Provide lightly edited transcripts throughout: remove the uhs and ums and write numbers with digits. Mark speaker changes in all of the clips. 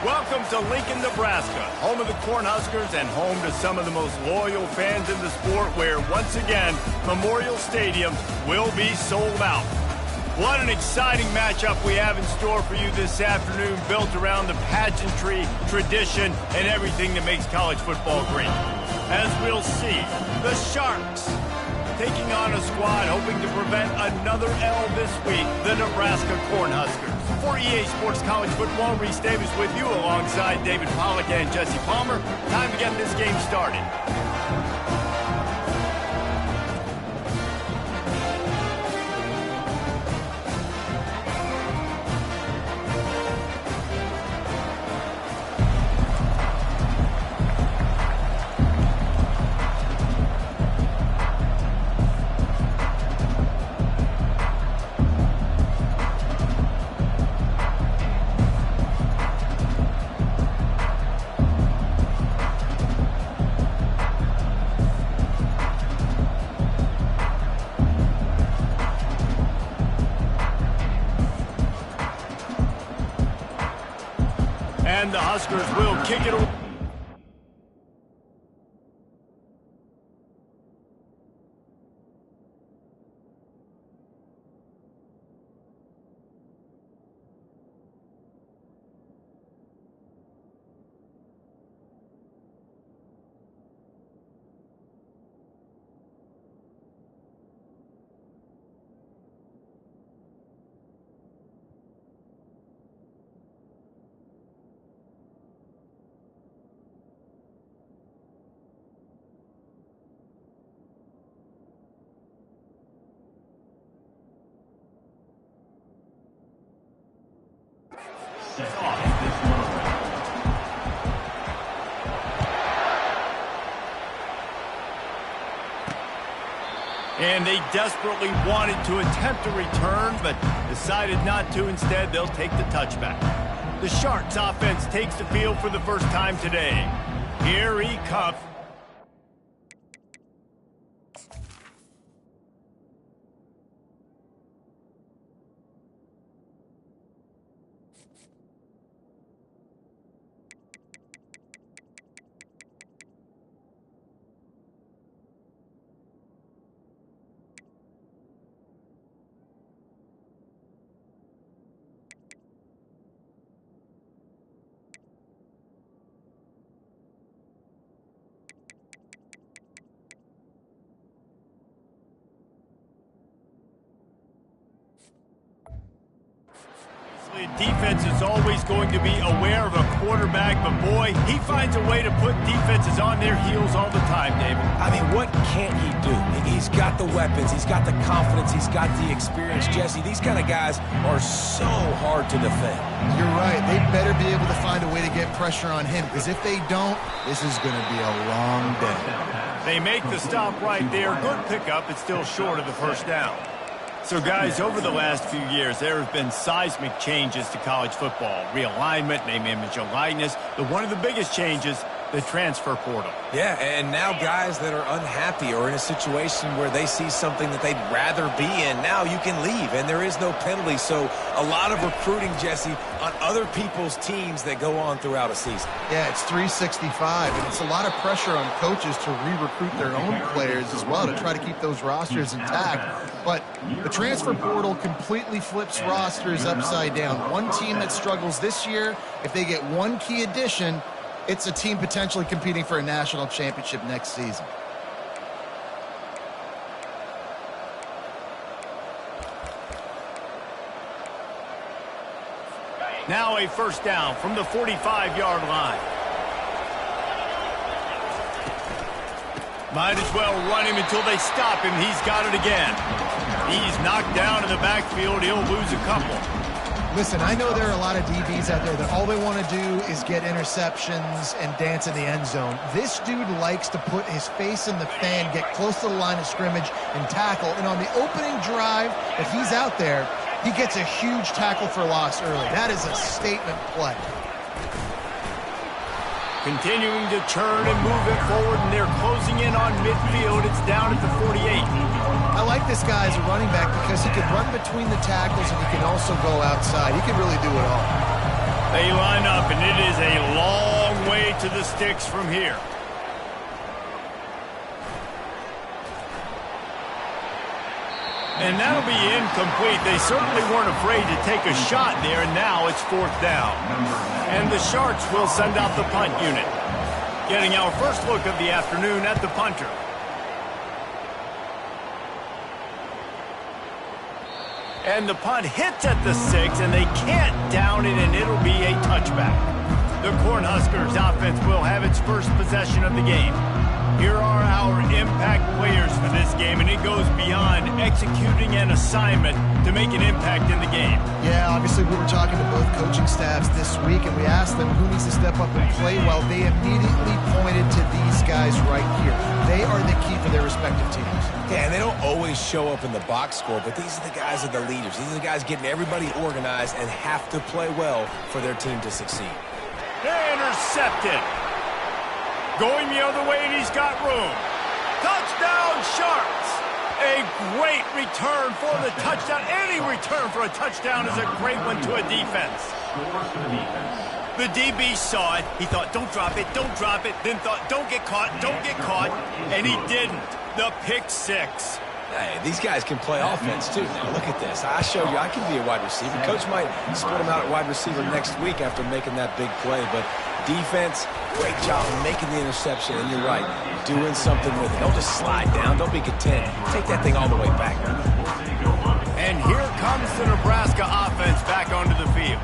Speaker 1: Welcome to Lincoln, Nebraska, home of the Cornhuskers and home to some of the most loyal fans in the sport where, once again, Memorial Stadium will be sold out. What an exciting matchup we have in store for you this afternoon, built around the pageantry, tradition, and everything that makes college football great. As we'll see, the Sharks taking on a squad hoping to prevent another L this week, the Nebraska Cornhuskers. For EA Sports College Football, Reese Davis with you alongside David Pollack and Jesse Palmer. Time to get this game started. And the Huskers will kick it away. And they desperately wanted to attempt a return, but decided not to. Instead, they'll take the touchback. The Sharks offense takes the field for the first time today. Here he comes. Defense is always going to be aware of a quarterback, but boy, he finds a way to put defenses on their heels all the time, David.
Speaker 2: I mean, what can't he do? He's got the weapons, he's got the confidence, he's got the experience. Jesse, these kind of guys are so hard to defend.
Speaker 3: You're right. They better be able to find a way to get pressure on him, because if they don't, this is going to be a long day.
Speaker 1: They make the stop right there. Good pickup. It's still short of the first down. So, guys, over the last few years, there have been seismic changes to college football. Realignment, name, image, and likeness. But one of the biggest changes, the transfer portal.
Speaker 2: Yeah, and now guys that are unhappy or in a situation where they see something that they'd rather be in, now you can leave, and there is no penalty. So a lot of recruiting, Jesse, on other people's teams that go on throughout a season.
Speaker 3: Yeah, it's 365, and it's a lot of pressure on coaches to re-recruit their own players as well to try to keep those rosters intact. But the transfer portal completely flips rosters upside down. One team that struggles this year, if they get one key addition, it's a team potentially competing for a national championship next season.
Speaker 1: Now a first down from the 45-yard line. Might as well run him until they stop him. He's got it again. He's knocked down in the backfield. He'll lose a couple.
Speaker 3: Listen, I know there are a lot of DBs out there that all they want to do is get interceptions and dance in the end zone. This dude likes to put his face in the fan, get close to the line of scrimmage, and tackle. And on the opening drive, if he's out there, he gets a huge tackle for loss early. That is a statement play.
Speaker 1: Continuing to turn and move it forward, and they're closing in on midfield. It's down at the 48.
Speaker 3: I like this guy as a running back because he can run between the tackles and he can also go outside. He can really do it all.
Speaker 1: They line up, and it is a long way to the sticks from here. And that'll be incomplete. They certainly weren't afraid to take a shot there, and now it's 4th down. And the Sharks will send out the punt unit. Getting our first look of the afternoon at the punter. And the punt hits at the 6, and they can't down it, and it'll be a touchback. The Cornhuskers offense will have its first possession of the game. Here are our impact players for this game, and it goes beyond executing an assignment to make an impact in the game.
Speaker 3: Yeah, obviously we were talking to both coaching staffs this week, and we asked them who needs to step up and play well. They immediately pointed to these guys right here. They are the key for their respective teams.
Speaker 2: Yeah, and they don't always show up in the box score, but these are the guys that are the leaders. These are the guys getting everybody organized and have to play well for their team to succeed.
Speaker 1: Intercepted. Going the other way, and he's got room. Touchdown, Sharks! A great return for the touchdown. Any return for a touchdown is a great one to a defense. The DB saw it. He thought, don't drop it, don't drop it. Then thought, don't get caught, don't get caught. And he didn't. The pick 6.
Speaker 2: Hey, these guys can play offense, too. Now, look at this. I showed you I can be a wide receiver. Coach might split him out at wide receiver next week after making that big play. But defense, great job of making the interception. And you're right, doing something with it. Don't just slide down. Don't be content. Take that thing all the way back.
Speaker 1: And here comes the Nebraska offense back onto the field.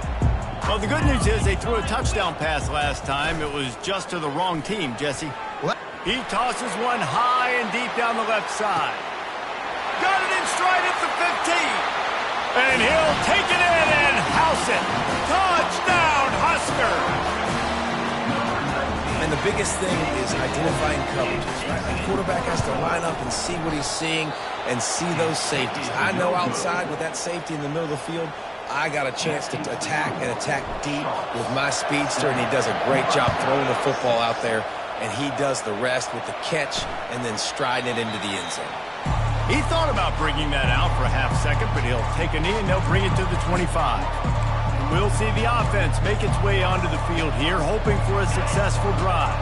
Speaker 1: Well, the good news is they threw a touchdown pass last time. It was just to the wrong team, Jesse.
Speaker 3: What?
Speaker 1: He tosses one high and deep down the left side. Got it in stride at the 15. And he'll take it in and house it. Touchdown, Husker.
Speaker 2: And the biggest thing is identifying coverages, right? The quarterback has to line up and see what he's seeing and see those safeties. I know outside with that safety in the middle of the field, I got a chance to attack and attack deep with my speedster, and he does a great job throwing the football out there, and he does the rest with the catch and then striding it into the end zone.
Speaker 1: He thought about bringing that out for a half second, but he'll take a knee and they'll bring it to the 25. We'll see the offense make its way onto the field here, hoping for a successful drive.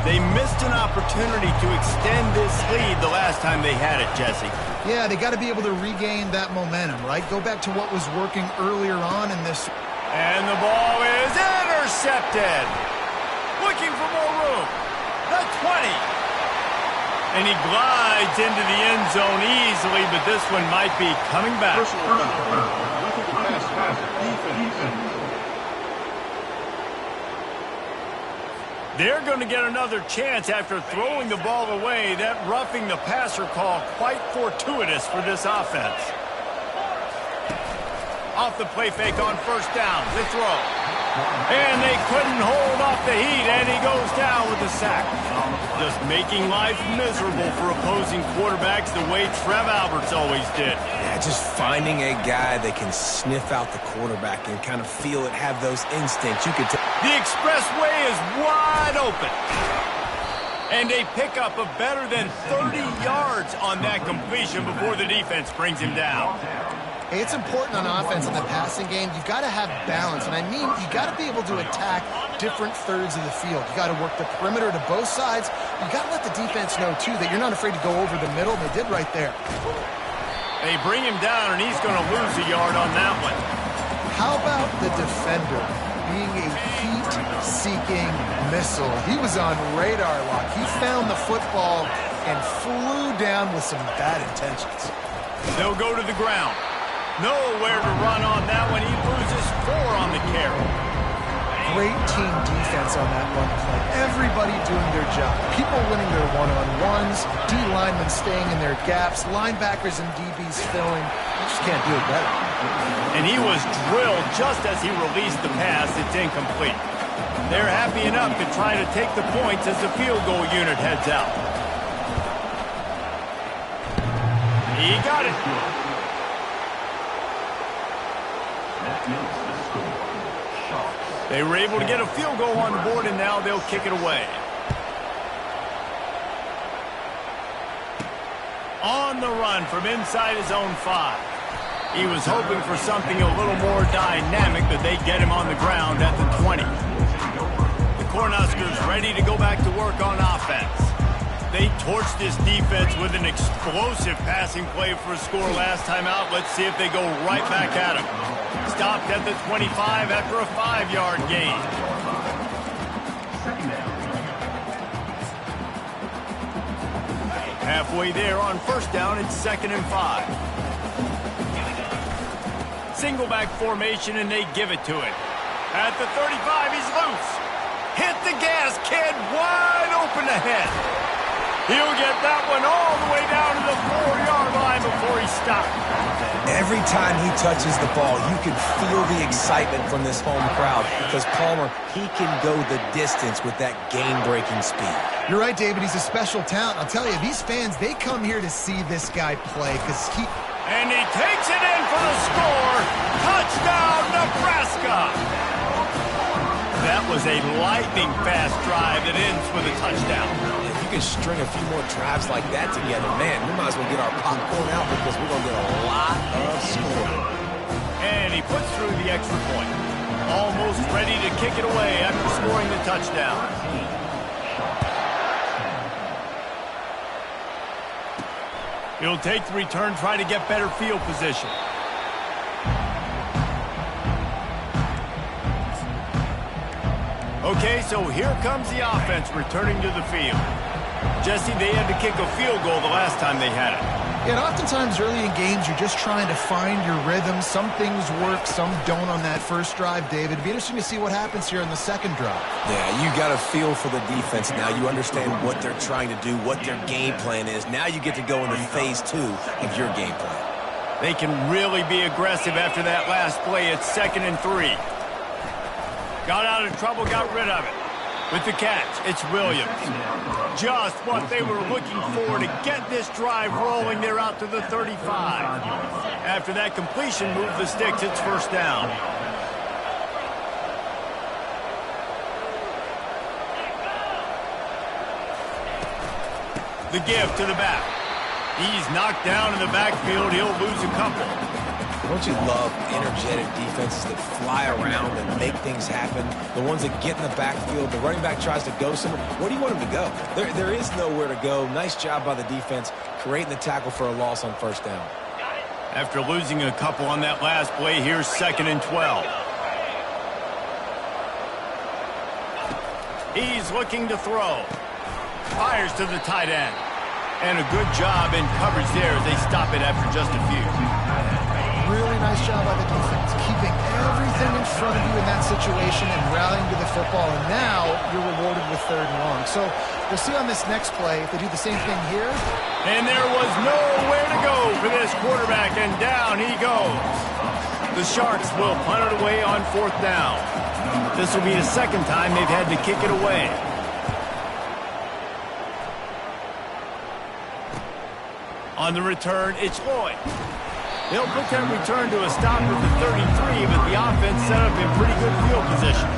Speaker 1: They missed an opportunity to extend this lead the last time they had it, Jesse.
Speaker 3: Yeah, they got to be able to regain that momentum, right? Go back to what was working earlier on in this.
Speaker 1: And the ball is intercepted. Looking for more room. The 20. And he glides into the end zone easily, but this one might be coming back. They're going to get another chance after throwing the ball away. That roughing the passer call quite fortuitous for this offense. Off the play fake on first down. The throw. And they couldn't hold off the heat, and he goes down with a sack. Just making life miserable for opposing quarterbacks the way Trev Alberts always did.
Speaker 2: Yeah, just finding a guy that can sniff out the quarterback and kind of feel it, have those instincts. You could tell.
Speaker 1: The expressway is wide open. And a pickup of better than 30 yards on that completion before the defense brings him down.
Speaker 3: Hey, it's important on offense in the passing game. You've got to have balance. And I mean, you got to be able to attack different thirds of the field. You got to work the perimeter to both sides. You got to let the defense know, too, that you're not afraid to go over the middle. They did right there.
Speaker 1: They bring him down, and he's going to lose a yard on that one.
Speaker 3: How about the defender being a heat-seeking missile? He was on radar lock. He found the football and flew down with some bad intentions.
Speaker 1: They'll go to the ground. Nowhere to run on that one. He loses 4 on the carry.
Speaker 3: Great team defense on that run play. Everybody doing their job. People winning their one-on-ones. D linemen staying in their gaps. Linebackers and DBs filling. You just can't do it better.
Speaker 1: And he was drilled just as he released the pass. It's incomplete. They're happy enough to try to take the points as the field goal unit heads out. He got it. They were able to get a field goal on the board, and now they'll kick it away. On the run from inside his own 5. He was hoping for something a little more dynamic, but they get him on the ground at the 20. The Cornhuskers ready to go back to work on offense. They torched this defense with an explosive passing play for a score last time out. Let's see if they go right back at him. Stopped at the 25 after a 5-yard gain. Halfway there on first down, it's 2nd and 5. Single back formation, and they give it to him. At the 35, he's loose. Hit the gas, kid, wide open ahead. He'll get that one all the way down to the 4-yard line before he stops.
Speaker 2: Every time he touches the ball, you can feel the excitement from this home crowd because Palmer, he can go the distance with that game-breaking speed.
Speaker 3: You're right, David. He's a special talent. I'll tell you, these fans, they come here to see this guy play because he...
Speaker 1: And he takes it in for the score. Touchdown, Nebraska. That was a lightning-fast drive that ends with a touchdown.
Speaker 2: If you can string a few more drives like that together, man, we might as well get our popcorn out because we're going to get a lot of scoring.
Speaker 1: And he puts through the extra point. Almost ready to kick it away after scoring the touchdown. He'll take the return, try to get better field position. Okay, so here comes the offense returning to the field. Jesse, they had to kick a field goal the last time they had it.
Speaker 3: Yeah, and oftentimes early in games, you're just trying to find your rhythm. Some things work, some don't on that first drive, David. It'd be interesting to see what happens here in the second drive.
Speaker 2: Yeah, you got a feel for the defense now. You understand what they're trying to do, what their game plan is. Now you get to go into phase 2 of your game plan.
Speaker 1: They can really be aggressive after that last play. It's 2nd and 3. Got out of trouble, got rid of it. With the catch, it's Williams. Just what they were looking for to get this drive rolling. They're out to the 35. After that completion, move the sticks. It's first down. The give to the back. He's knocked down in the backfield. He'll lose a couple.
Speaker 2: Don't you love energetic defenses that fly around and make things happen? The ones that get in the backfield, the running back tries to go somewhere. Where do you want him to go? There is nowhere to go. Nice job by the defense creating the tackle for a loss on first down.
Speaker 1: After losing a couple on that last play, here's 2nd and 12. He's looking to throw. Fires to the tight end. And a good job in coverage there as they stop it after just a few.
Speaker 3: Really nice job by the defense, keeping everything in front of you in that situation and rallying to the football. And now you're rewarded with 3rd and long. So we'll see on this next play if they do the same thing here.
Speaker 1: And there was nowhere to go for this quarterback, and down he goes. The Sharks will punt it away on 4th down. This will be the second time they've had to kick it away. On the return, it's Lloyd. They'll put that return to a stop at the 33, but the offense set up in pretty good field position.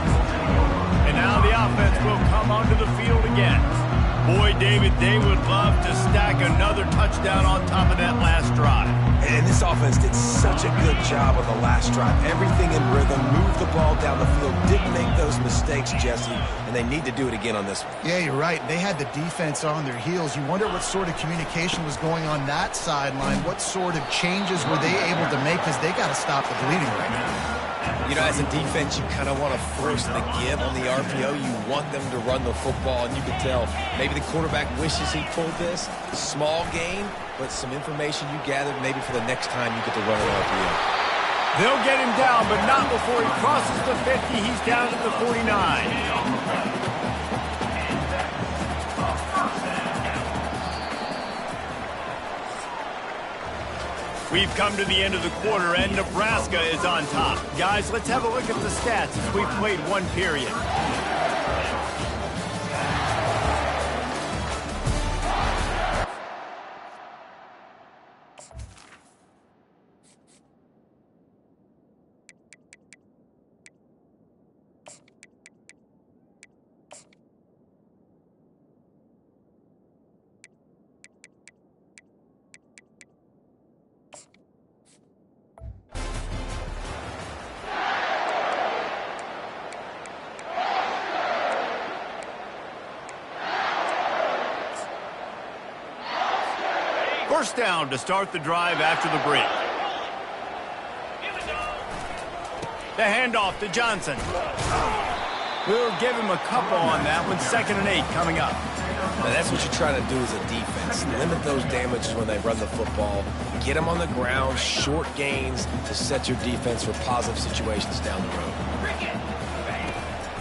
Speaker 1: And now the offense will come onto the field again. Boy, David, they would love to stack another touchdown on top of that last drive.
Speaker 2: And this offense did such a good job on the last drive. Everything in rhythm, moved the ball down the field, didn't make those mistakes, Jesse, and they need to do it again on this one.
Speaker 3: Yeah, you're right. They had the defense on their heels. You wonder what sort of communication was going on that sideline. What sort of changes were they able to make because they got to stop the bleeding right now.
Speaker 2: You know, as a defense, you kind of want to force the give on the RPO. You want them to run the football, and you can tell maybe the quarterback wishes he pulled this. Small gain, but some information you gathered maybe for the next time you get to run an RPO.
Speaker 1: They'll get him down, but not before he crosses the 50. He's down at the 49. We've come to the end of the quarter, and Nebraska is on top. Guys, let's have a look at the stats as we've played one period. First down to start the drive after the break. The handoff to Johnson. We'll give him a couple on that one. 2nd and 8 coming up.
Speaker 2: Now that's what you're trying to do as a defense. Limit those damages when they run the football. Get them on the ground, short gains to set your defense for positive situations down the road.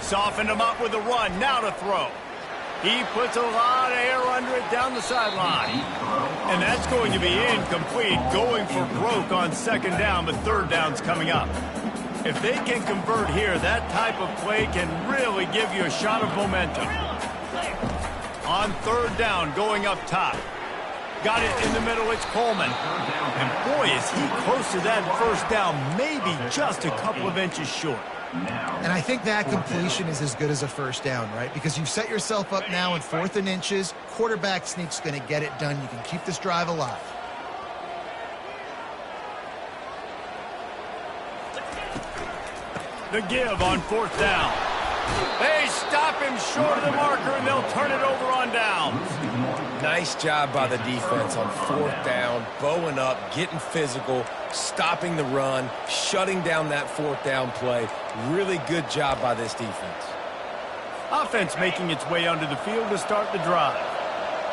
Speaker 1: Softened him up with a run. Now to throw. He puts a lot of air under it down the sideline. And that's going to be incomplete. Going for broke on 2nd down, but 3rd down's coming up. If they can convert here, that type of play can really give you a shot of momentum. On 3rd down, going up top. Got it in the middle, it's Coleman. And boy, is he close to that 1st down, maybe just a couple of inches short.
Speaker 3: And I think that completion is as good as a 1st down, right? Because you've set yourself up now in 4th and inches. Quarterback sneak's going to get it done. You can keep this drive alive.
Speaker 1: The give on 4th down. They stop him short of the marker, and they'll turn it over on downs.
Speaker 2: Nice job by the defense on 4th down, bowing up, getting physical, stopping the run, shutting down that 4th down play. Really good job by this defense.
Speaker 1: Offense making its way onto the field to start the drive.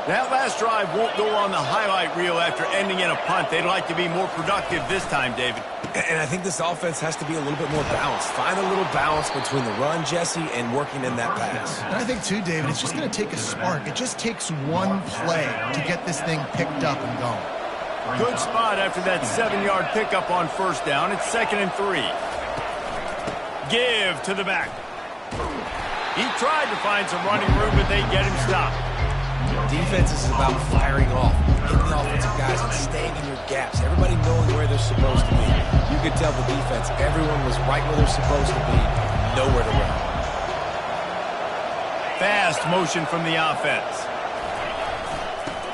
Speaker 1: That last drive won't go on the highlight reel after ending in a punt. They'd like to be more productive this time, David.
Speaker 2: And I think this offense has to be a little bit more balanced. Find a little balance between the run, Jesse, and working in that pass.
Speaker 3: And I think, too, David, it's just going to take a spark. It just takes one play to get this thing picked up and going.
Speaker 1: Good spot after that 7-yard pickup on 1st down. It's 2nd and 3. Give to the back. He tried to find some running room, but they get him stopped.
Speaker 2: Defense is about firing off, hitting the offensive guys and staying in your gaps. Everybody knowing where they're supposed to be. You could tell the defense, everyone was right where they're supposed to be, nowhere to run.
Speaker 1: Fast motion from the offense.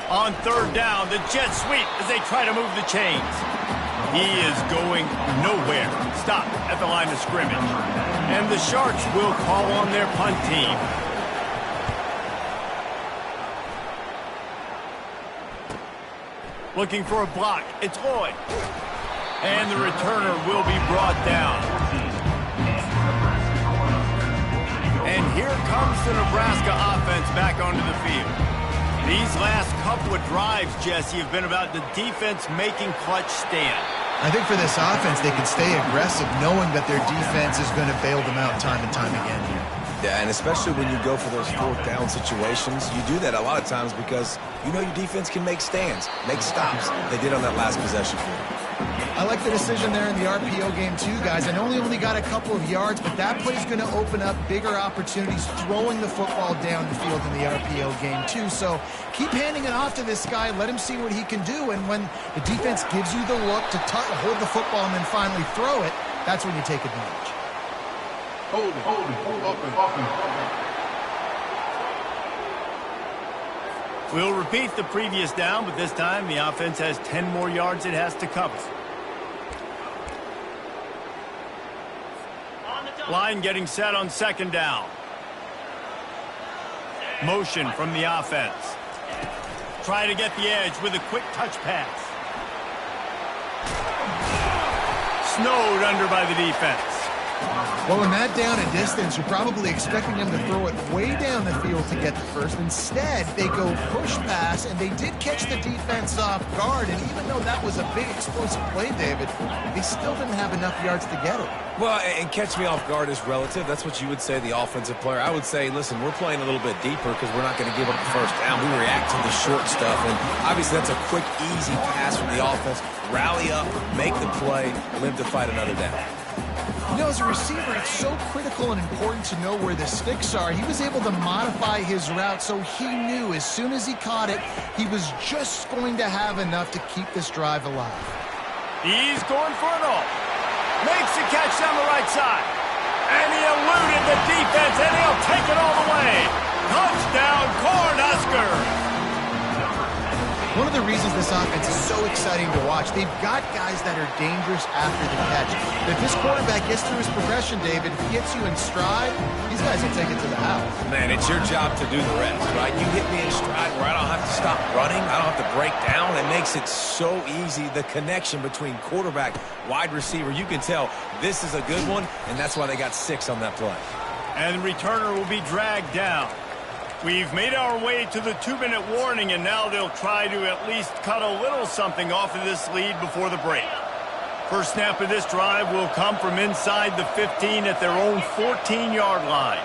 Speaker 1: On 3rd down, the jet sweep as they try to move the chains. He is going nowhere. Stop at the line of scrimmage. And the Sharks will call on their punt team. Looking for a block. It's Lloyd. And the returner will be brought down. And here comes the Nebraska offense back onto the field. These last couple of drives, Jesse, have been about the defense making clutch stand.
Speaker 3: I think for this offense, they can stay aggressive knowing that their defense is going to bail them out time and time again here.
Speaker 2: Yeah, and especially when you go for those 4th down situations, you do that a lot of times because you know your defense can make stands, make stops. They did on that last possession for you.
Speaker 3: I like the decision there in the RPO game too, guys. I know he only got a couple of yards, but that play is going to open up bigger opportunities throwing the football down the field in the RPO game too. So keep handing it off to this guy. Let him see what he can do. And when the defense gives you the look to hold the football and then finally throw it, that's when you take advantage.
Speaker 4: Hold it.
Speaker 1: We'll repeat the previous down, but this time the offense has 10 more yards it has to cover. Line getting set on 2nd down. Motion from the offense. Try to get the edge with a quick touch pass. Snowed under by the defense.
Speaker 3: Well, in that down and distance, you're probably expecting them to throw it way down the field to get the first. Instead, they go push pass, and they did catch the defense off guard. And even though that was a big explosive play, David, they still didn't have enough yards to get it.
Speaker 2: Well, and catch me off guard is relative. That's what you would say, the offensive player. I would say, listen, we're playing a little bit deeper because we're not going to give up the 1st down. We react to the short stuff, and obviously that's a quick, easy pass from the offense. Rally up, make the play, live to fight another down.
Speaker 3: You know, as a receiver, it's so critical and important to know where the sticks are. He was able to modify his route so he knew as soon as he caught it, he was just going to have enough to keep this drive alive.
Speaker 1: He's going for it all. Makes the catch down the right side. And he eluded the defense, and he'll take it all the way. Touchdown, Cornhuskers!
Speaker 3: One of the reasons this offense is so exciting to watch, they've got guys that are dangerous after the catch. If this quarterback gets through his progression, David, if he gets you in stride, these guys will take it to the house.
Speaker 2: Man, it's your job to do the rest, right? You hit me in stride where I don't have to stop running. I don't have to break down. It makes it so easy, the connection between quarterback, wide receiver. You can tell this is a good one, and that's why they got 6 on that play.
Speaker 1: And the returner will be dragged down. We've made our way to the 2-minute warning, and now they'll try to at least cut a little something off of this lead before the break. First snap of this drive will come from inside the 15 at their own 14-yard line.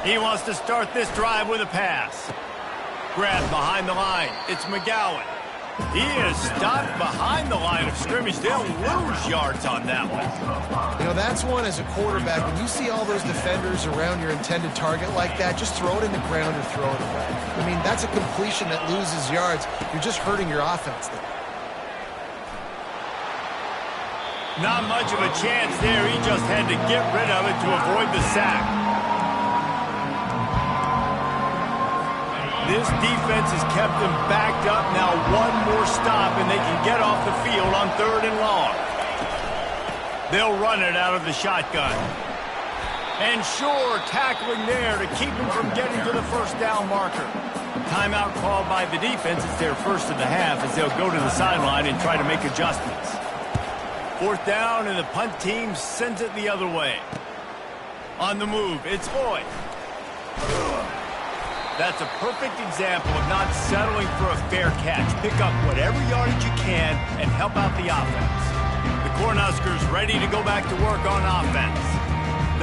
Speaker 1: He wants to start this drive with a pass. Grabbed behind the line. It's McGowan. He is stopped behind the line of scrimmage. They'll lose yards on that one.
Speaker 3: You know, that's one as a quarterback. When you see all those defenders around your intended target like that, just throw it in the ground or throw it away. I mean, that's a completion that loses yards. You're just hurting your offense there.
Speaker 1: Not much of a chance there. He just had to get rid of it to avoid the sack. This defense has kept them backed up. Now one more stop, and they can get off the field on 3rd and long. They'll run it out of the shotgun. And sure, tackling there to keep him from getting to the first down marker. Timeout called by the defense. It's their first of the half as they'll go to the sideline and try to make adjustments. 4th down, and the punt team sends it the other way. On the move, it's Lloyd. That's a perfect example of not settling for a fair catch. Pick up whatever yardage you can and help out the offense. The Cornhuskers ready to go back to work on offense.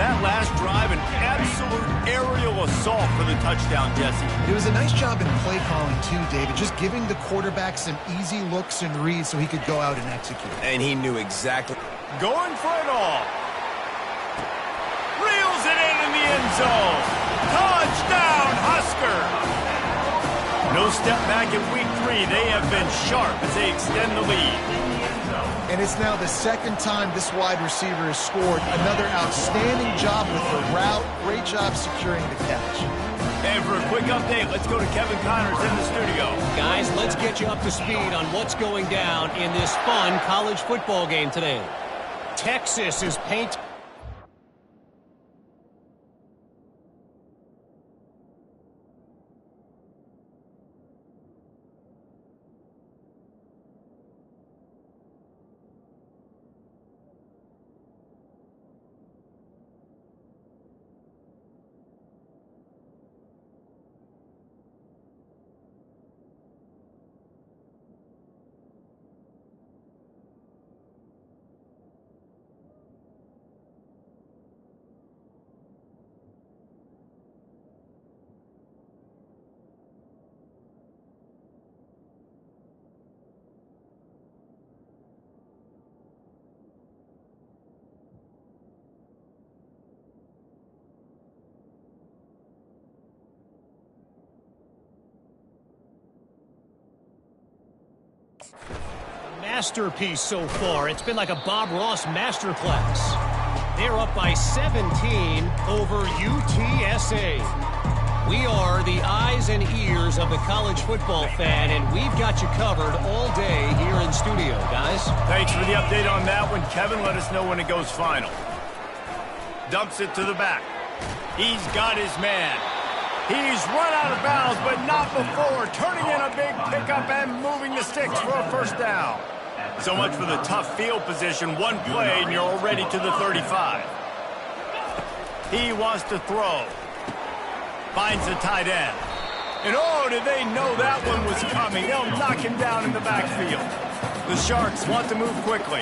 Speaker 1: That last drive, an absolute aerial assault for the touchdown, Jesse.
Speaker 3: It was a nice job in play calling, too, David, just giving the quarterback some easy looks and reads so he could go out and execute.
Speaker 2: And he knew exactly.
Speaker 1: Going for it all. Reels it in the end zone. Touchdown, Husker! No step back in week 3. They have been sharp as they extend the lead.
Speaker 3: And it's now the 2nd time this wide receiver has scored. Another outstanding job with the route. Great job securing the catch.
Speaker 1: And for a quick update, let's go to Kevin Connors in the studio.
Speaker 5: Guys, let's get you up to speed on what's going down in this fun college football game today. Texas is paint. Masterpiece so far. It's been like a Bob Ross masterclass. They're up by 17 over UTSA. We are the eyes and ears of the college football fan, and we've got you covered all day here in studio, guys.
Speaker 1: Thanks for the update on that one, Kevin. Let us know when it goes final. Dumps it to the back. He's got his man. He's run out of bounds, but not before. Turning in a big pickup and moving the sticks for a first down. So much for the tough field position. One play, and you're already to the 35. He wants to throw. Finds the tight end. And oh, did they know that one was coming. They'll knock him down in the backfield. The Sharks want to move quickly.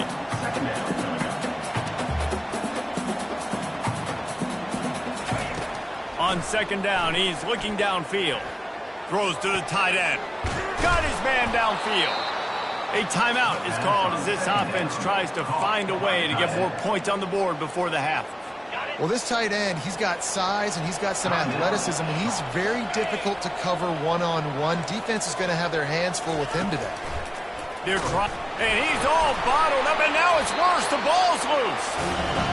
Speaker 1: On 2nd down, he's looking downfield. Throws to the tight end. Got his man downfield. A timeout is called as this offense tries to find a way to get more points on the board before the half.
Speaker 3: Well, this tight end, he's got size and he's got some athleticism, and he's very difficult to cover one-on-one. Defense is going to have their hands full with him today.
Speaker 1: They're trying, and he's all bottled up, and now it's worse. The ball's loose.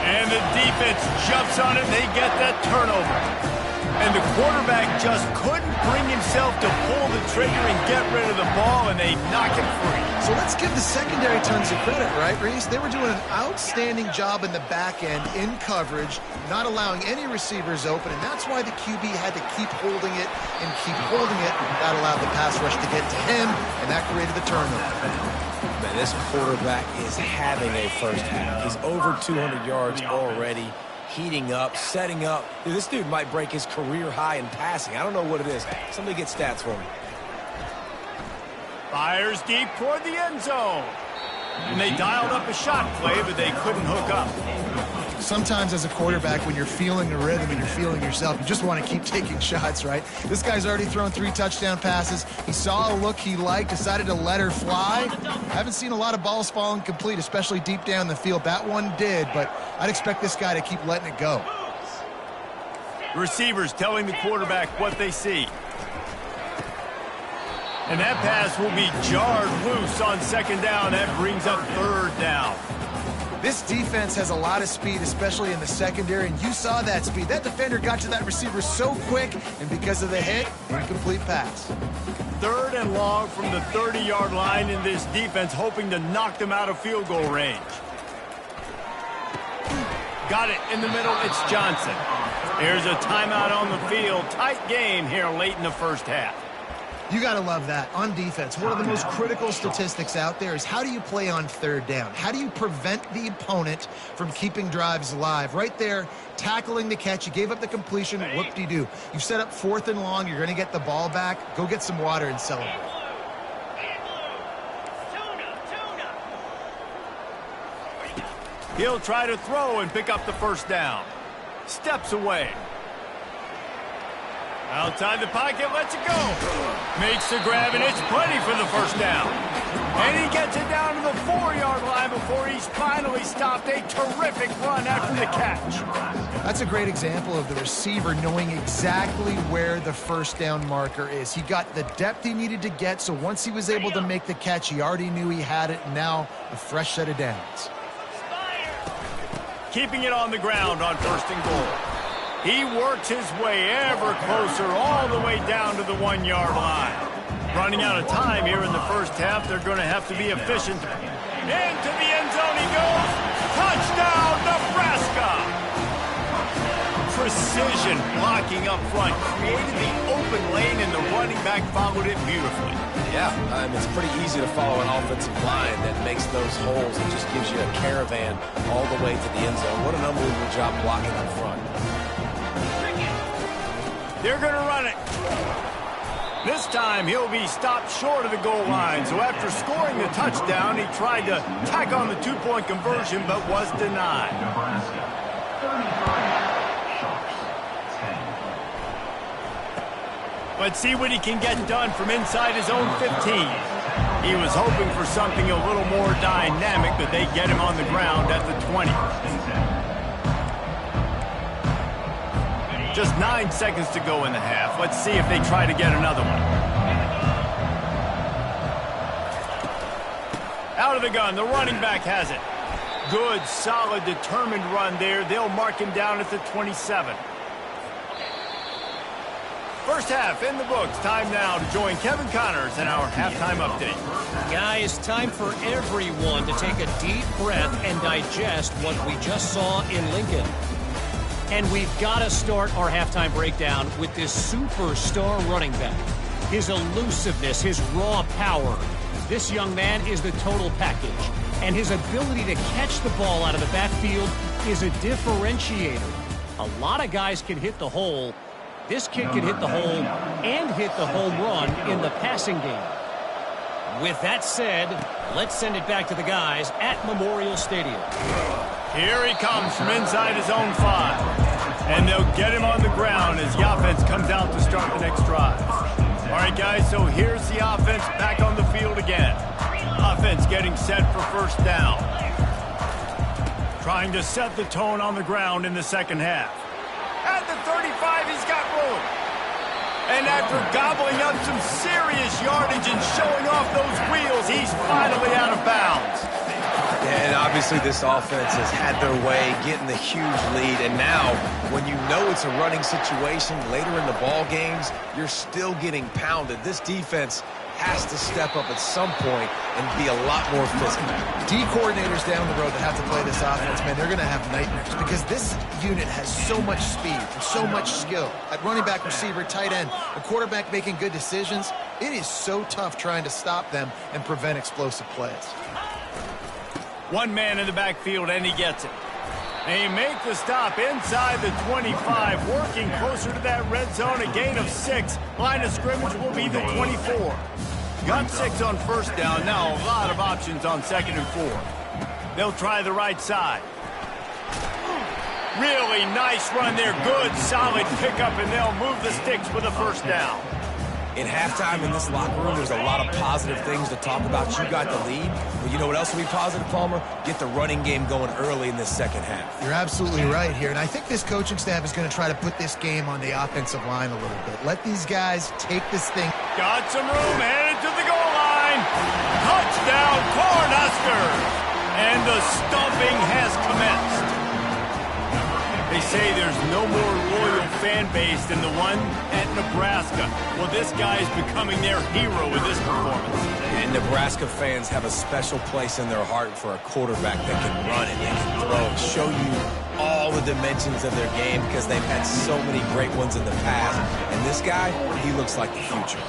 Speaker 1: And the defense jumps on it, and they get that turnover. And the quarterback just couldn't bring himself to pull the trigger and get rid of the ball, and they knock it free.
Speaker 3: So let's give the secondary tons of credit, right, Reese? They were doing an outstanding job in the back end in coverage, not allowing any receivers open, and that's why the QB had to keep holding it and keep holding it. That allowed the pass rush to get to him, and that created the turnover.
Speaker 2: Man, this quarterback is having a first half. He's over 200 yards already. Heating up, setting up. Dude, this dude might break his career high in passing. I don't know what it is. Somebody get stats for me.
Speaker 1: Fires deep toward the end zone. And they dialed up a shot play, but they couldn't hook up.
Speaker 3: Sometimes as a quarterback, when you're feeling the rhythm and you're feeling yourself, you just want to keep taking shots, right? This guy's already thrown 3 touchdown passes. He saw a look he liked, decided to let her fly. I haven't seen a lot of balls falling complete, especially deep down the field. That one did, but I'd expect this guy to keep letting it go.
Speaker 1: Receivers telling the quarterback what they see. And that pass will be jarred loose on second down. That brings up third down.
Speaker 3: This defense has a lot of speed, especially in the secondary, and you saw that speed. That defender got to that receiver so quick, and because of the hit, incomplete pass.
Speaker 1: Third and long from the 30-yard line, in this defense hoping to knock them out of field goal range. Got it in the middle. It's Johnson. There's a timeout on the field. Tight game here late in the first half.
Speaker 3: You got to love that. On defense, one of the most critical statistics out there is how do you play on third down? How do you prevent the opponent from keeping drives alive? Right there, tackling the catch. You gave up the completion. Whoop-de-doo. You've set up 4th and long. You're going to get the ball back. Go get some water and celebrate.
Speaker 1: He'll try to throw and pick up the first down. Steps away. Outside the pocket, lets it go. Makes the grab, and it's plenty for the first down. And he gets it down to the 4-yard line before he's finally stopped. A terrific run after the catch.
Speaker 3: That's a great example of the receiver knowing exactly where the first down marker is. He got the depth he needed to get, so once he was able to make the catch, he already knew he had it, and now a fresh set of downs.
Speaker 1: Keeping it on the ground on 1st and goal. He works his way ever closer all the way down to the 1-yard line. Running out of time here in the first half. They're going to have to be efficient. Into the end zone he goes. Touchdown, Nebraska! Precision blocking up front. Created the open lane, and the running back followed it beautifully.
Speaker 2: Yeah, it's pretty easy to follow an offensive line that makes those holes and just gives you a caravan all the way to the end zone. What an unbelievable job blocking up front.
Speaker 1: They're going to run it. This time he'll be stopped short of the goal line. So after scoring the touchdown, he tried to tack on the 2-point conversion but was denied. Let's see what he can get done from inside his own 15. He was hoping for something a little more dynamic, but they get him on the ground at the 20. Just 9 seconds to go in the half. Let's see if they try to get another one. Out of the gun, the running back has it. Good, solid, determined run there. They'll mark him down at the 27. First half in the books. Time now to join Kevin Connors in our halftime update.
Speaker 5: Guys, time for everyone to take a deep breath and digest what we just saw in Lincoln. And we've got to start our halftime breakdown with this superstar running back. His elusiveness, his raw power. This young man is the total package. And his ability to catch the ball out of the backfield is a differentiator. A lot of guys can hit the hole. This kid can hit the hole and hit the home run in the passing game. With that said, let's send it back to the guys at Memorial Stadium.
Speaker 1: Here he comes from inside his own 5. And they'll get him on the ground as the offense comes out to start the next drive. All right, guys, so here's the offense back on the field again. Offense getting set for first down. Trying to set the tone on the ground in the second half. At the 35, he's got room. And after gobbling up some serious yardage and showing off those wheels, he's finally out of bounds.
Speaker 2: Yeah, and Obviously, this offense has had their way, getting the huge lead, and now when you know it's a running situation later in the ball games, you're still getting pounded. This defense has to step up at some point and be a lot more physical.
Speaker 3: D coordinators down the road that have to play this offense, man, they're going to have nightmares because this unit has so much speed and so much skill. At running back, receiver, tight end, a quarterback making good decisions, it is so tough trying to stop them and prevent explosive plays.
Speaker 1: One man in the backfield, and he gets it. They make the stop inside the 25, working closer to that red zone, a gain of 6. Line of scrimmage will be the 24. Got 6 on first down. Now a lot of options on 2nd and 4. They'll try the right side. Really nice run there. Good, solid pickup, and they'll move the sticks with a first down.
Speaker 2: In halftime in this locker room, there's a lot of positive things to talk about. You got the lead. But you know what else will be positive, Palmer? Get the running game going early in this second half.
Speaker 3: You're absolutely right here. And I think this coaching staff is going to try to put this game on the offensive line a little bit. Let these guys take this thing.
Speaker 1: Got some room, headed to the goal line. Touchdown, Cornhuskers. And the stomping has commenced. They say there's no more loyal fan base than the one at Nebraska. Well, this guy is becoming their hero with this performance.
Speaker 2: And Nebraska fans have a special place in their heart for a quarterback that can run and they can throw and show you all the dimensions of their game because they've had so many great ones in the past. And this guy, he looks like the future.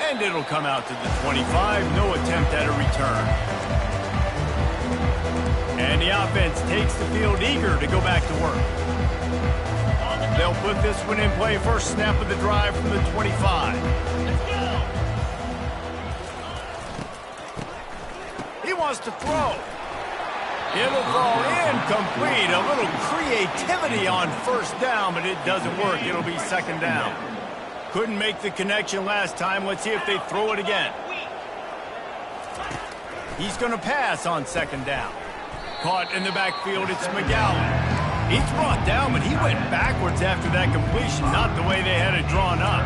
Speaker 1: And it'll come out to the 25. No attempt at a return. And the offense takes the field eager to go back to work. They'll put this one in play. First snap of the drive from the 25. He wants to throw. It'll fall incomplete. A little creativity on first down, but it doesn't work. It'll be 2nd down. Couldn't make the connection last time. Let's see if they throw it again. He's going to pass on 2nd down. Caught in the backfield, it's McGowan. He's brought down, but he went backwards after that completion, not the way they had it drawn up.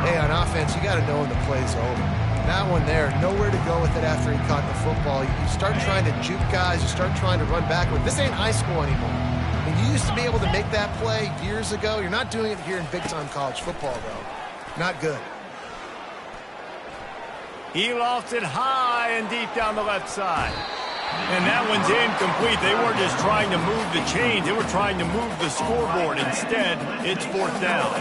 Speaker 3: Hey, on offense, you got to know when the play's over. That one there, nowhere to go with it after he caught the football. You start trying to juke guys, you start trying to run backward. This ain't high school anymore. I mean, you used to be able to make that play years ago. You're not doing it here in big-time college football, though. Not good.
Speaker 1: He lofts it high and deep down the left side. And that one's incomplete. They weren't just trying to move the chains. They were trying to move the scoreboard. Instead, it's 4th down.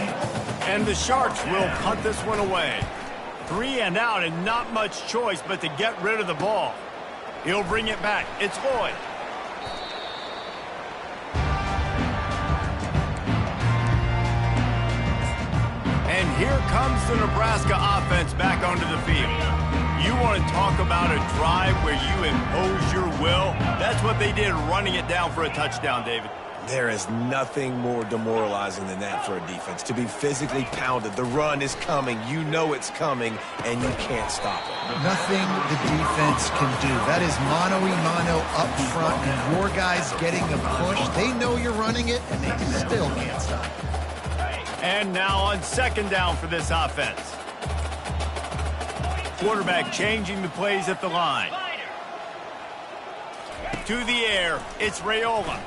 Speaker 1: And the Sharks will punt this one away. 3 and out and not much choice but to get rid of the ball. He'll bring it back. It's Lloyd. And here comes the Nebraska offense back onto the field. You want to talk about a drive where you impose your will? That's what they did, running it down for a touchdown, David.
Speaker 2: There is nothing more demoralizing than that for a defense. To be physically pounded, the run is coming, you know it's coming, and you can't stop it.
Speaker 3: Nothing the defense can do. That is mano-a-mano up front, and your guys getting a push. They know you're running it, and they still can't stop it.
Speaker 1: And now on 2nd down for this offense. Quarterback changing the plays at the line. To the air, it's Raiola.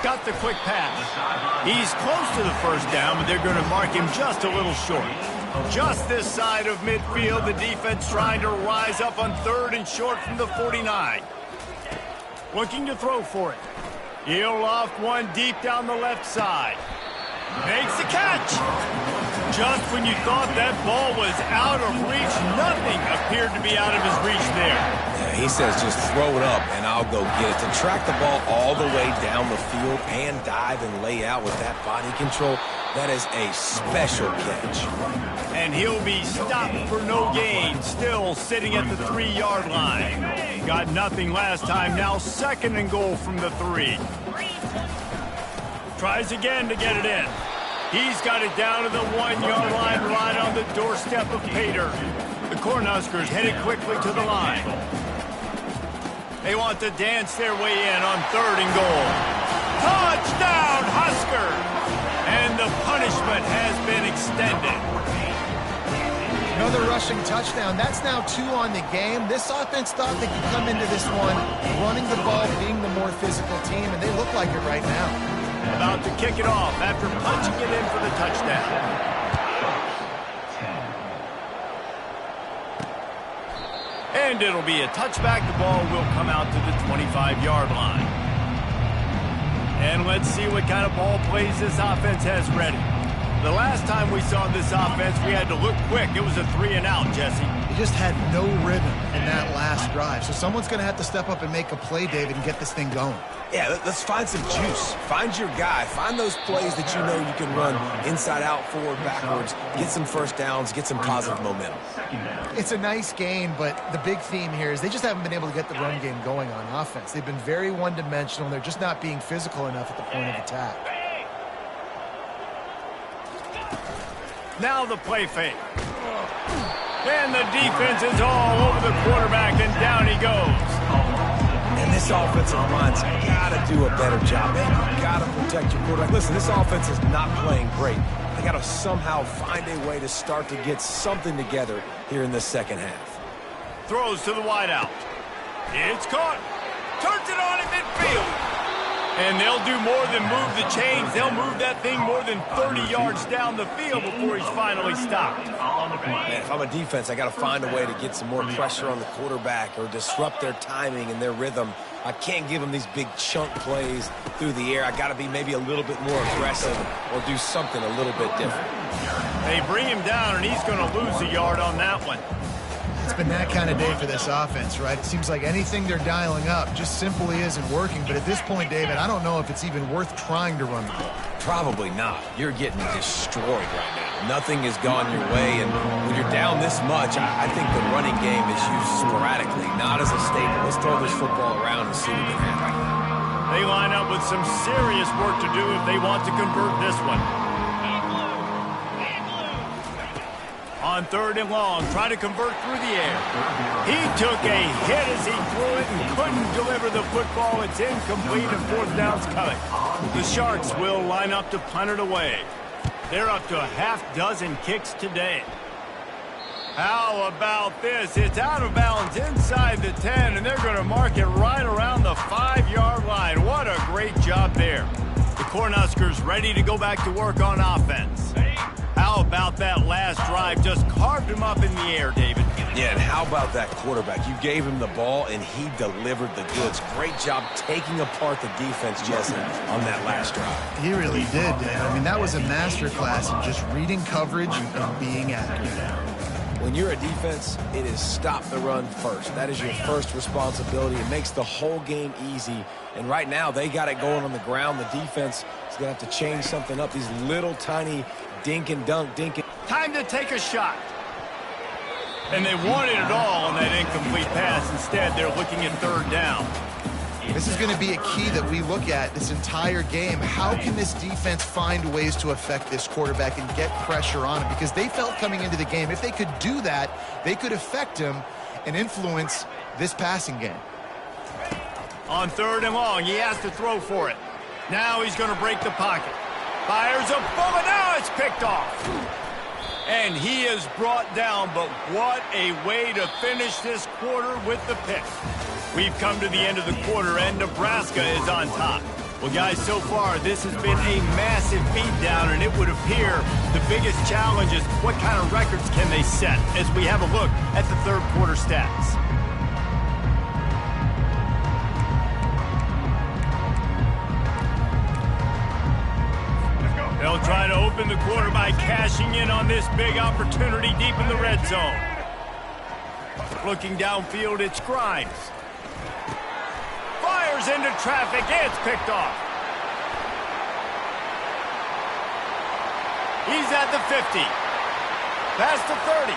Speaker 1: Got the quick pass. He's close to the first down, but they're going to mark him just a little short. Just this side of midfield, the defense trying to rise up on 3rd and short from the 49. Looking to throw for it. He'll loft one deep down the left side. Makes the catch. Just when you thought that ball was out of reach, nothing appeared to be out of his reach there.
Speaker 2: Yeah, he says just throw it up and I'll go get it. To track the ball all the way down the field and dive and lay out with that body control, that is a special catch.
Speaker 1: And he'll be stopped for no gain, still sitting at the 3-yard line. Got nothing last time, now 2nd and goal from the 3. Tries again to get it in. He's got it down to the 1-yard line, right on the doorstep of Pater. The Cornhuskers headed quickly to the line. They want to dance their way in on 3rd and goal. Touchdown, Huskers! And the punishment has been extended.
Speaker 3: Another rushing touchdown. That's now 2 on the game. This offense thought they could come into this one running the ball, being the more physical team, and they look like it right now.
Speaker 1: About to kick it off after punching it in for the touchdown. And it'll be a touchback. The ball will come out to the 25-yard line. And let's see what kind of ball plays this offense has ready. The last time we saw this offense, we had to look quick. It was a 3-and-out, Jesse.
Speaker 3: They just had no rhythm in that last drive. So someone's going to have to step up and make a play, David, and get this thing going. Yeah,
Speaker 2: let's find some juice. Find your guy. Find those plays that you know you can run inside out, forward, backwards. Get some first downs. Get some positive momentum.
Speaker 3: It's a nice game, but the big theme here is they just haven't been able to get the run game going on offense. They've been very one-dimensional. They're just not being physical enough at the point of attack.
Speaker 1: Now the play fake. And the defense is all over the quarterback, and down he goes.
Speaker 2: And this offensive line's got to do a better job. Man, you got to protect your quarterback. Listen, this offense is not playing great. They got to somehow find a way to start to get something together here in the second half.
Speaker 1: Throws to the wideout. It's caught. Turns it on in midfield. And they'll do more than move the chains. They'll move that thing more than 30 yards down the field before he's finally stopped.
Speaker 2: Man, if I'm a defense, I got to find a way to get some more pressure on the quarterback or disrupt their timing and their rhythm. I can't give them these big chunk plays through the air. I got to be maybe a little bit more aggressive or do something a little bit different.
Speaker 1: They bring him down, and he's going to lose a yard on that one.
Speaker 3: It's been that kind of day for this offense, right? It seems like anything they're dialing up just simply isn't working. But at this point, David, I don't know if it's even worth trying to run the ball.
Speaker 2: Probably not. You're getting destroyed right now. Nothing has gone your way, and when you're down this much, I think the running game is used sporadically, not as a staple. Let's throw this football around and see what can happen.
Speaker 1: They line up with some serious work to do if they want to convert this one. On 3rd and long, trying to convert through the air. He took a hit as he threw it and couldn't deliver the football. It's incomplete and 4th down's coming. The Sharks will line up to punt it away. They're up to a half-dozen kicks today. How about this? It's out of bounds inside the 10, and they're going to mark it right around the 5-yard line. What a great job there. The Cornhuskers ready to go back to work on offense. How about that last drive? Just carved him up in the air, David.
Speaker 2: Yeah, and how about that quarterback? You gave him the ball, and he delivered the goods. Great job taking apart the defense, Jesse, on that last drive.
Speaker 3: He really did, Dan. I mean, that was a masterclass in just reading coverage and being accurate.
Speaker 2: When you're a defense, it is stop the run first. That is your first responsibility. It makes the whole game easy. And right now, they got it going on the ground. The defense is going to have to change something up. These little tiny dink and dunk, dink and...
Speaker 1: Time to take a shot. And they wanted it all on that incomplete pass. Instead, they're looking at 3rd down.
Speaker 3: This is going to be a key that we look at this entire game. How can this defense find ways to affect this quarterback and get pressure on him? Because they felt coming into the game, if they could do that, they could affect him and influence this passing game.
Speaker 1: On 3rd and long, he has to throw for it. Now he's going to break the pocket. Fires a bullet. Now it's picked off. And he is brought down, but what a way to finish this quarter with the pick. We've come to the end of the quarter, and Nebraska is on top. Well, guys, so far, this has been a massive beatdown, and it would appear the biggest challenge is what kind of records can they set as we have a look at the 3rd quarter stats. They'll try to open the quarter by cashing in on this big opportunity deep in the red zone. Looking downfield, it's Grimes. Fires into traffic. It's picked off. He's at the 50. Past the 30.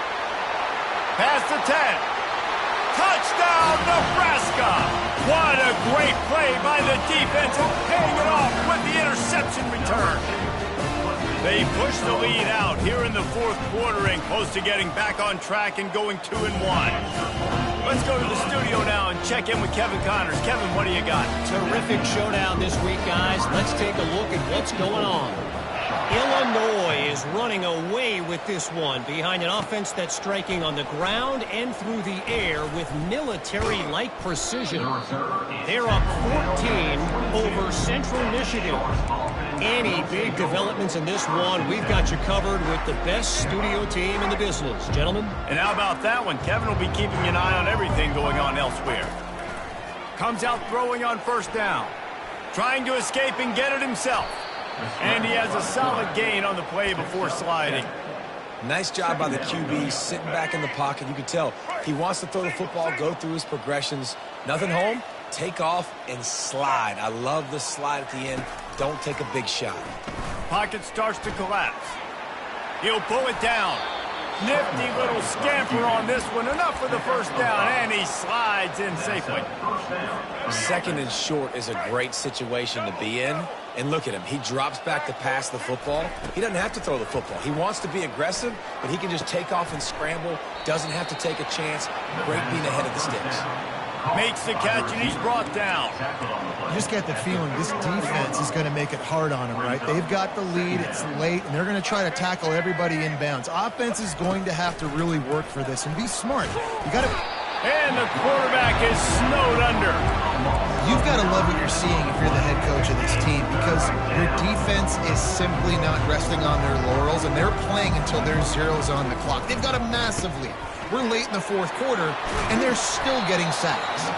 Speaker 1: Past the 10. Touchdown, Nebraska! What a great play by the defense and paying it off with the interception return. They push the lead out here in the 4th quarter and close to getting back on track and going 2-1. Let's go to the studio now and check in with Kevin Connors. Kevin, what do you got?
Speaker 5: Terrific showdown this week, guys. Let's take a look at what's going on. Illinois is running away with this one behind an offense that's striking on the ground and through the air with military-like precision. They're up 14 over Central Michigan. Any big developments in this one, we've got you covered with the best studio team in the business. Gentlemen?
Speaker 1: And how about that one? Kevin will be keeping an eye on everything going on elsewhere. Comes out throwing on first down. Trying to escape and get it himself. And he has a solid gain on the play before sliding.
Speaker 2: Nice job by the QB sitting back in the pocket. You can tell he wants to throw the football, go through his progressions. Nothing home, take off, and slide. I love the slide at the end. Don't take a big shot.
Speaker 1: Pocket starts to collapse. He'll pull it down. Nifty little scamper on this one. Enough for the first down, and he slides in safely.
Speaker 2: Second and short is a great situation to be in. And look at him. He drops back to pass the football. He doesn't have to throw the football. He wants to be aggressive, but he can just take off and scramble. Doesn't have to take a chance. Great being ahead of the sticks.
Speaker 1: Makes the catch, and he's brought down.
Speaker 3: You just get the feeling this defense is going to make it hard on him, right? They've got the lead. It's late, and they're going to try to tackle everybody inbounds. Offense is going to have to really work for this and be smart. You got to...
Speaker 1: And the quarterback is snowed under.
Speaker 3: You've got to love what you're seeing if you're the head coach of this team, because your defense is simply not resting on their laurels, and they're playing until there's zeros on the clock. They've got a massive lead. We're late in the fourth quarter, and they're still getting sacks.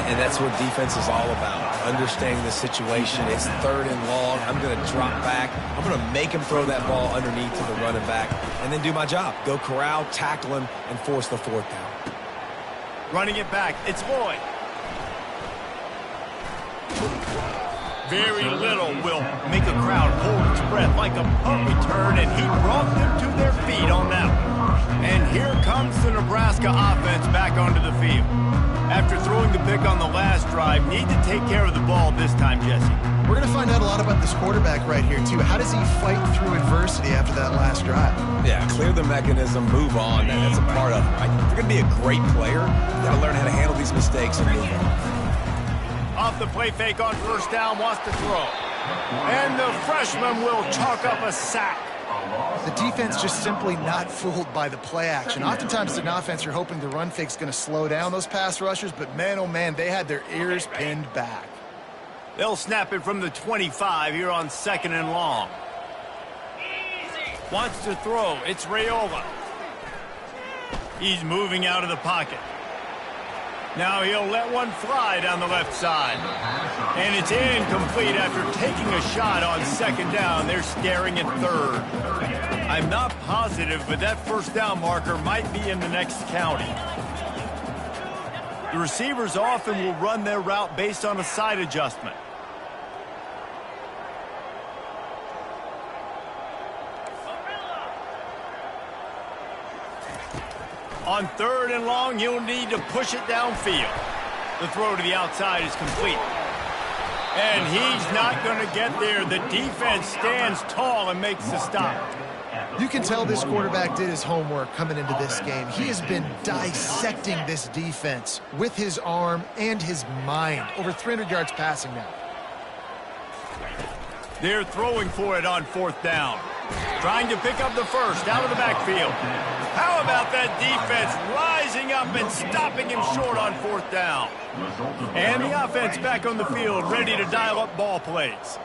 Speaker 2: And that's what defense is all about, understanding the situation. It's third and long. I'm going to drop back. I'm going to make him throw that ball underneath to the running back and then do my job. Go corral, tackle him, and force the fourth down.
Speaker 1: Running it back, it's Boyd. Very little will make a crowd hold its breath like a punt return, and he brought them to their feet on that one. And here comes the Nebraska offense back onto the field. After throwing the pick on the last drive, need to take care of the ball this time, Jesse.
Speaker 3: We're going to find out a lot about this quarterback right here, too. How does he fight through adversity after that last drive?
Speaker 2: Yeah, clear the mechanism, move on. That's a part of it, right? If you're going to be a great player, you got to learn how to handle these mistakes and move on.
Speaker 1: Off the play fake on first down, wants to throw. And the freshman will chalk up a sack.
Speaker 3: The defense just simply not fooled by the play action. Oftentimes, in offense, you're hoping the run fake's going to slow down those pass rushers, but man, oh man, they had their ears pinned back.
Speaker 1: They'll snap it from the 25 here on second and long. Wants to throw. It's Raiola. He's moving out of the pocket. Now he'll let one fly down the left side. And it's incomplete after taking a shot on second down. They're staring at third. I'm not positive, but that first down marker might be in the next county. The receivers often will run their route based on a side adjustment. On third and long, you'll need to push it downfield. The throw to the outside is complete. And he's not going to get there. The defense stands tall and makes the stop.
Speaker 3: You can tell this quarterback did his homework coming into this game. He has been dissecting this defense with his arm and his mind. Over 300 yards passing now.
Speaker 1: They're throwing for it on fourth down. Trying to pick up the first out of the backfield. How about that defense rising up and stopping him short on fourth down? And the offense back on the field, ready to dial up ball plays.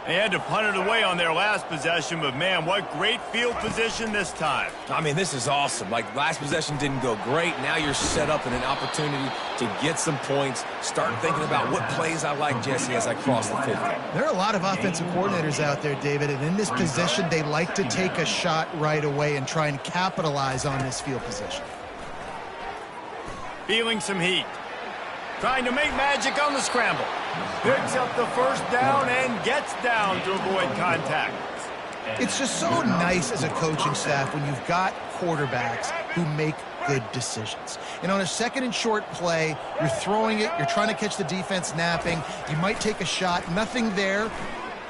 Speaker 1: They had to punt it away on their last possession, but man, what great field position this time.
Speaker 2: I mean, this is awesome. Like, last possession didn't go great. Now you're set up in an opportunity to get some points. Start thinking about what plays I like, Jesse, as I cross the 50.
Speaker 3: There are a lot of offensive coordinators out there, David, and in this position, they like to take a shot right away and try and capitalize on this field position.
Speaker 1: Feeling some heat. Trying to make magic on the scramble. Picks up the first down and gets down to avoid contact.
Speaker 3: It's just so nice as a coaching staff when you've got quarterbacks who make good decisions. And on a second and short play, you're throwing it, you're trying to catch the defense napping, you might take a shot, nothing there.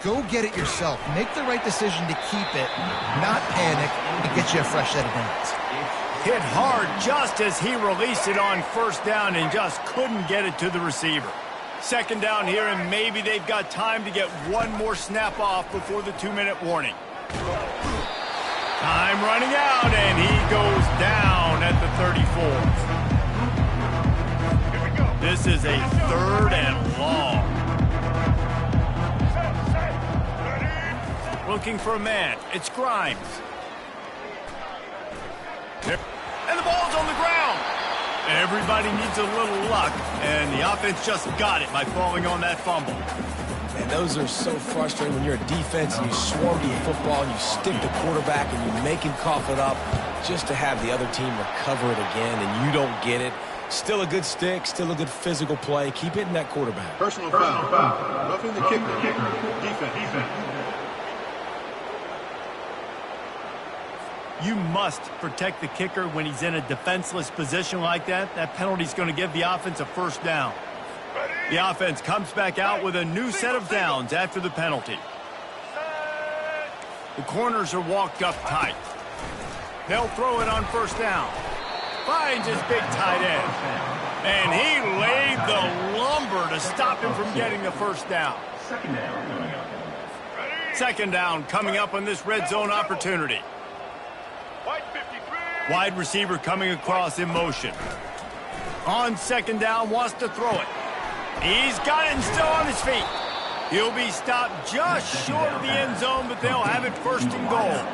Speaker 3: Go get it yourself. Make the right decision to keep it, not panic, and get you a fresh set of downs.
Speaker 1: Hit hard just as he released it on first down and just couldn't get it to the receiver. Second down here, and maybe they've got time to get one more snap off before the 2-minute warning. Time running out, and he goes down at the 34. This is a 3rd and long. Looking for a man. It's Grimes. And the ball's on the ground. Everybody needs a little luck, and the offense just got it by falling on that fumble.
Speaker 2: And those are so frustrating when you're a defense and you swarm to the football and you stick the quarterback and you make him cough it up just to have the other team recover it again, and you don't get it. Still a good stick, still a good physical play. Keep hitting that quarterback.
Speaker 4: Personal foul. Roughing the kicker. Defense.
Speaker 1: You must protect the kicker when he's in a defenseless position like that. That penalty's going to give the offense a first down. The offense comes back out with a new set of downs after the penalty. The corners are walked up tight. They'll throw it on first down. Finds his big tight end. And he laid the lumber to stop him from getting the first down. Second down coming up on this red zone opportunity. Wide receiver coming across in motion. On second down, wants to throw it. He's got it and still on his feet. He'll be stopped just short of the end zone, but they'll have it first and goal.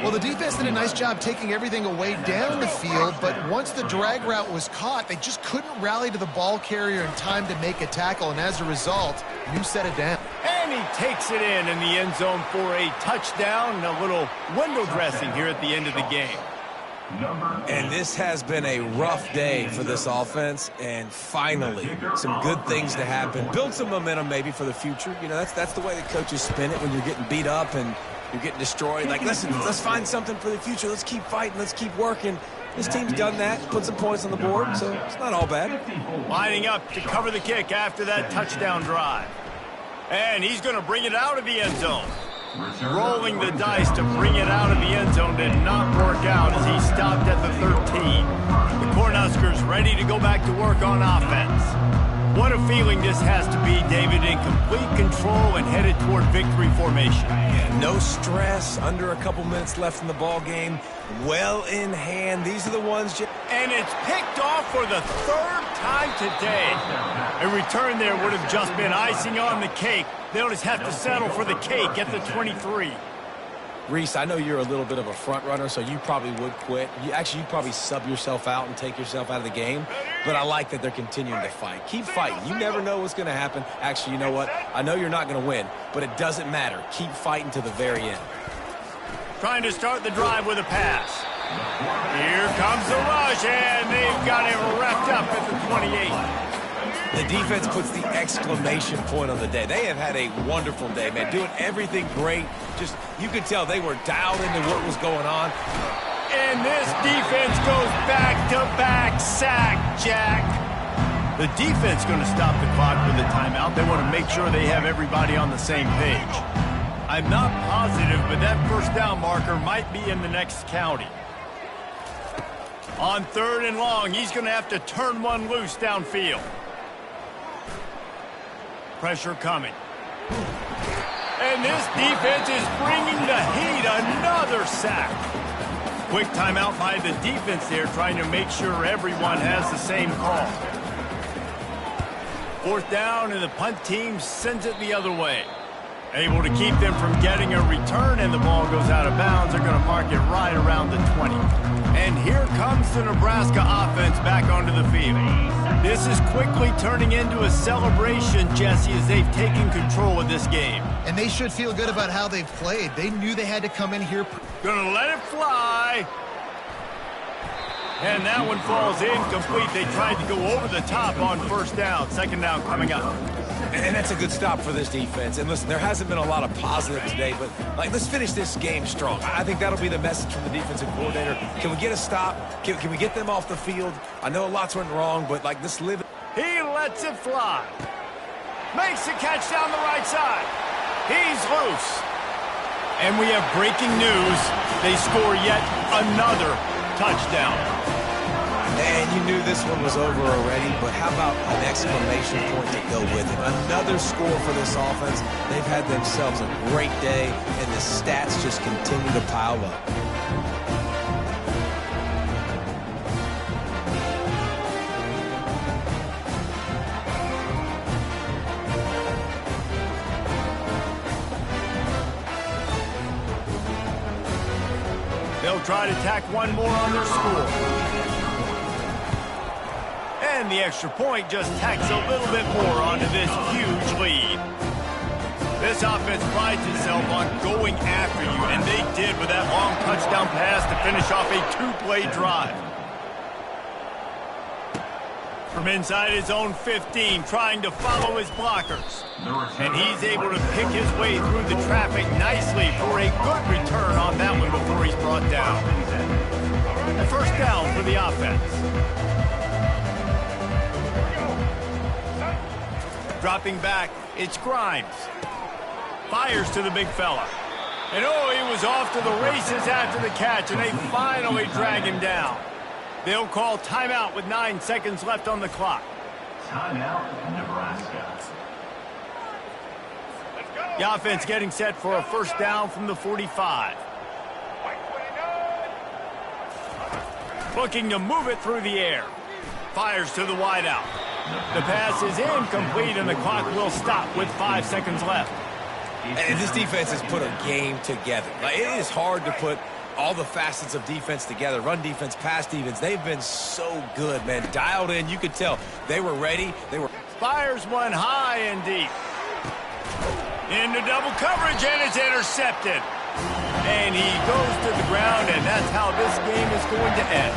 Speaker 3: Well, the defense did a nice job taking everything away down the field, but once the drag route was caught, they just couldn't rally to the ball carrier in time to make a tackle, and as a result, new set of down.
Speaker 1: And he takes it in the end zone for a touchdown and a little window dressing here at the end of the game.
Speaker 2: And this has been a rough day for this offense, and finally some good things to happen. Build some momentum maybe for the future. You know, that's the way the coaches spin it when you're getting beat up and you're getting destroyed. Like, listen, let's find something for the future. Let's keep fighting. Let's keep working. This team's done that, put some points on the board, so it's not all bad.
Speaker 1: Lining up to cover the kick after that touchdown drive. And he's going to bring it out of the end zone. Rolling the dice to bring it out of the end zone did not work out as he stopped at the 13. The Cornhuskers ready to go back to work on offense. What a feeling this has to be, David, in complete control and headed toward victory formation.
Speaker 2: Yeah, no stress, under a couple minutes left in the ball game, well in hand. These are the ones.
Speaker 1: And it's picked off for the 3rd time today. A return there would have just been icing on the cake. They'll just have to settle for the cake at the 23.
Speaker 2: Reese, I know you're a little bit of a front runner, so you probably would quit. You'd probably sub yourself out and take yourself out of the game. But I like that they're continuing to fight. Keep fighting. You never know what's going to happen. Actually, you know what? I know you're not going to win, but it doesn't matter. Keep fighting to the very end.
Speaker 1: Trying to start the drive with a pass. Here comes the rush, and they've got him wrapped up at the 28.
Speaker 2: The defense puts the exclamation point on the day. They have had a wonderful day, man. Doing everything great. Just, you could tell they were dialed into what was going on.
Speaker 1: And this defense goes back-to-back sack, Jack. The defense going to stop the clock with a timeout. They want to make sure they have everybody on the same page. I'm not positive, but that first down marker might be in the next county. On 3rd and long, he's going to have to turn one loose downfield. Pressure coming. And this defense is bringing the heat. Another sack. Quick timeout by the defense there, trying to make sure everyone has the same call. 4th down, and the punt team sends it the other way. Able to keep them from getting a return, and the ball goes out of bounds. They're going to mark it right around the 20. And here comes the Nebraska offense back onto the field. This is quickly turning into a celebration, Jesse, as they've taken control of this game.
Speaker 3: And they should feel good about how they've played. They knew they had to come in here.
Speaker 1: Gonna let it fly. And that one falls incomplete. They tried to go over the top on first down. Second down coming up.
Speaker 2: And that's a good stop for this defense. And listen, there hasn't been a lot of positive today, but let's finish this game strong. I think that'll be the message from the defensive coordinator. Can we get a stop? Can we get them off the field? I know lots went wrong, but let's live it.
Speaker 1: He lets it fly. Makes the catch down the right side. He's loose. And we have breaking news. They score yet another touchdown.
Speaker 2: And you knew this one was over already, but how about an exclamation point to go with it? Another score for this offense. They've had themselves a great day, and the stats just continue to pile up.
Speaker 1: They'll try to tack one more on their score. And the extra point just tacks a little bit more onto this huge lead. This offense prides itself on going after you, and they did with that long touchdown pass to finish off a two-play drive. From inside his own 15, trying to follow his blockers. And he's able to pick his way through the traffic nicely for a good return on that one before he's brought down. A first down for the offense. Dropping back, it's Grimes. Fires to the big fella. And oh, he was off to the races after the catch, and they finally drag him down. They'll call timeout with 9 seconds left on the clock.
Speaker 6: Timeout, Nebraska.
Speaker 1: The offense getting set for a first down from the 45. Looking to move it through the air. Fires to the wideout. The pass is incomplete, and the clock will stop with 5 seconds left.
Speaker 2: And this defense has put a game together. Like, it is hard to put all the facets of defense together. Run defense, pass defense. They've been so good, man. Dialed in. You could tell they were ready. They were.
Speaker 1: Fires one high and deep. Into double coverage, and it's intercepted. And he goes to the ground, and that's how this game is going to end.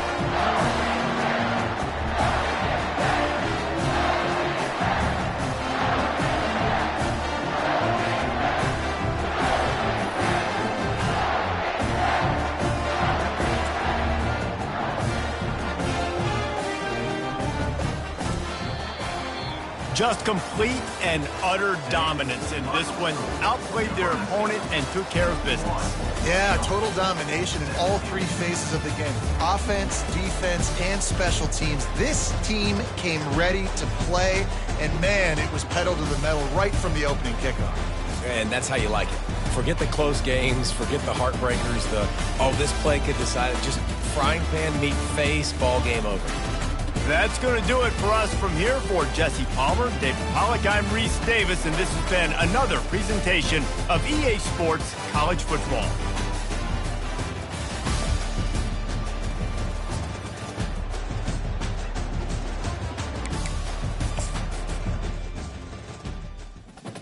Speaker 1: Just complete and utter dominance in this one. Outplayed their opponent and took care of business.
Speaker 3: Yeah, total domination in all three phases of the game. Offense, defense, and special teams. This team came ready to play, and man, it was pedal to the metal right from the opening kickoff.
Speaker 2: And that's how you like it. Forget the close games, forget the heartbreakers, this play could decide it. Just frying pan, meet face, ball game over.
Speaker 1: That's going to do it for us from here. For Jesse Palmer, David Pollack, I'm Reese Davis, and this has been another presentation of EA Sports College Football.